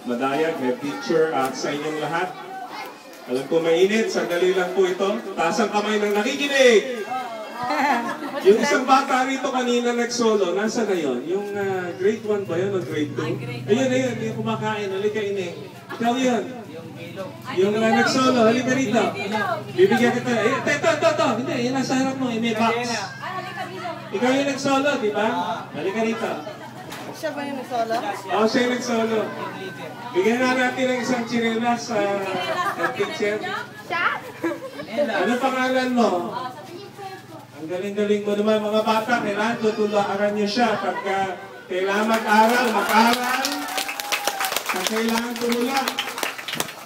madayag, head teacher, at sa inyong lahat. Alam ko mainit, sandali lang po ito. Taas ang kamay ng nakikinig! Yung isang bata rito kanina nag-solo, nasa na yun? Yung grade 1 ba yun o grade 2? Ayun, yung kumakain, halika ining. Ikaw yun. Yung nag-solo, halika rito. Bibigyan kita. Ito. Hindi, yun nasa harap mo, may box. Ikaw yung nag-solo, di ba? Halika rito. Siya ba yung nag-solo? Oo, siya yung nag-solo. Bigyan na natin ng isang chinelas sa teacher. Ano pangalan mo? Ang galing-galing mo naman mga bata. Kailangan tutulakan niyo siya. Pagka kailangan mag-aral, mag-aral. Pag kailangan tumulak.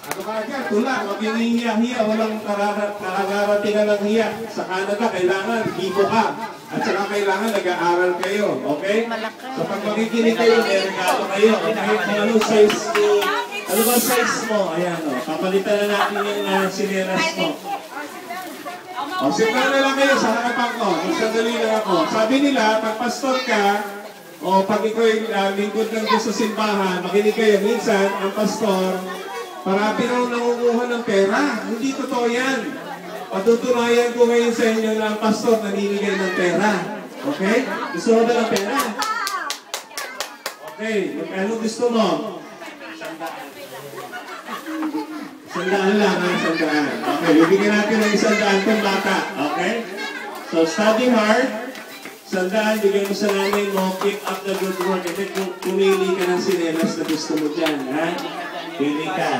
Ano ka agad? Tulak. Huwag yung hiya-hiya. Walang kararatingan ng hiya. Sa Canada, kailangan hipo ka. At saka kailangan nag-aaral kayo. Okay? So pag makikinig kayo, may regalo kayo. Okay? Kung anong size mo, ano ba size mo? Ayan o. Papalitan na natin yung sineras mo. O, simpan na lang kayo sa harapan ko. Magsadali lang ako. Sabi nila, pag pastor ka, o pag ikaw yung lingkod ng Diyos sa simbahan, makinig kayo. Minsan, ang pastor, parati raw nangunguha ng pera. Hindi totoo yan. Patutunayan ko ngayon sa inyo na ang pastor naninigay ng pera. Okay? Gusto mo ba ng pera? Okay. Ano gusto mo? Sandaan lang, sandaan. Okay, bibigyan natin ng isandaan itong bata. Okay? So, study hard. Sandaan, bigyan mo sa nanay mo, keep up the good work. Ito, pumili ka ng sinelas na gusto mo dyan. Ha? Pili ka.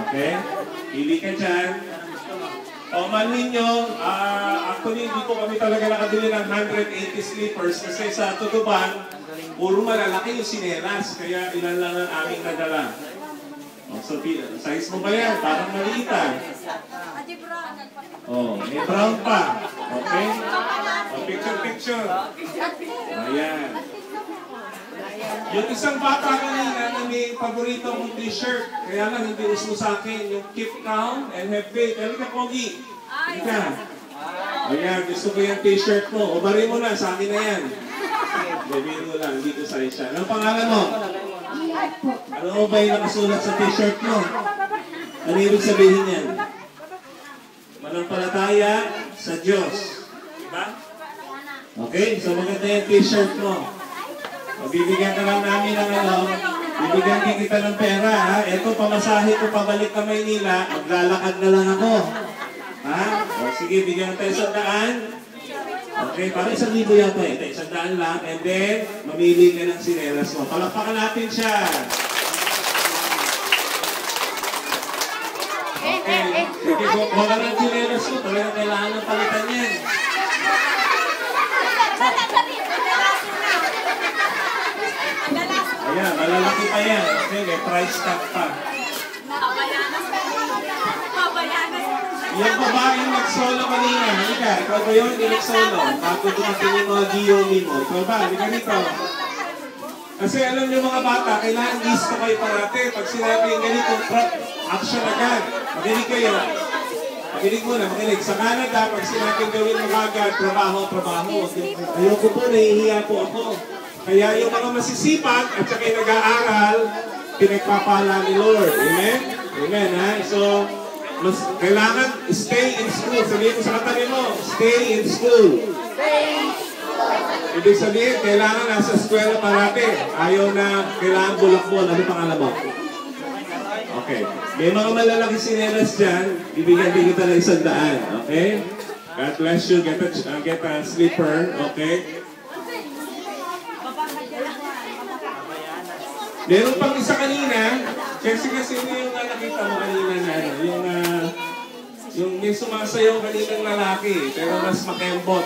Okay? Pili ka dyan. O, man ninyo, actually, hindi po kami talaga nakabili ng 180 sleepers kasi sa Tutuban, puro malalaki yung sinelas. Kaya ilan lang ang aming nadala. So, size mo ba yan? Parang maliitan. Oh, may brown pa. Okay? Oh, picture. Ayan. Yung isang bata kanina na may paborito mong t-shirt, kaya lang hindi uso sa akin, yung keep calm and have faith. Halika, Pogi. Halika. Ayan, gusto ko yung t-shirt mo. O, bari mo na, sa akin na yan. Bibili mo lang, dito sa isa. Anong pangalan mo? Ano mo ba yung nakasulat sa t-shirt mo? Ano ibig sabihin yan? Manampalataya sa Diyos. Diba? Okay, so maganda yung t-shirt mo. Bibigyan ka lang namin ng bibigyan din kita ng pera, ha? Ito, pamasahe ko pabalik ka Maynila, maglalakad na lang ako. Ha? O, sige, bigyan tayo 100. Okay, para 1,000 yata eh. 100 lang. And then, mamili ka ng sinelas mo. Palakpakan natin siya. Okay. Sige, wala ng sinelas mo. Talagang kailangan ng palitan yan. Ayan, malalaki pa yan. Okay, may price tag pa. Yung babaeng nag-solo kanina, halika, ikaw ba yun? Hindi nag-solo. Bago dumating yung mga Giyomi mo. Ikaw ba? Halika dito. Kasi alam niyo mga bata, kailangan listo kayo parate. Pag sinabi yung ganito, action agad. Makinig kayo. Makinig muna, makinig. Sa Canada, pag sinabing gawin mo agad, trabaho. Ayoko po, nahihiya po ako. Kaya yung mga masisipag at saka yung nag-aaral, pinagpapala ni Lord. Amen? Amen, ha? So, kailangan stay in school. Sabihin mo sa katabi mo, stay in school. Ibig sabihin, kailangan nasa eskwela parati. Ayaw na kailangan bulak-bol. Ano pangalan mo? Okay. May mga malalaki sinelas dyan, ibigyan din kita ng 100. Okay? God bless you. Get a slipper. Okay? Meron pang isa kanina, kasi yung nakita mo kanina na yung may sumasayaw kaninang lalaki, pero mas makembot.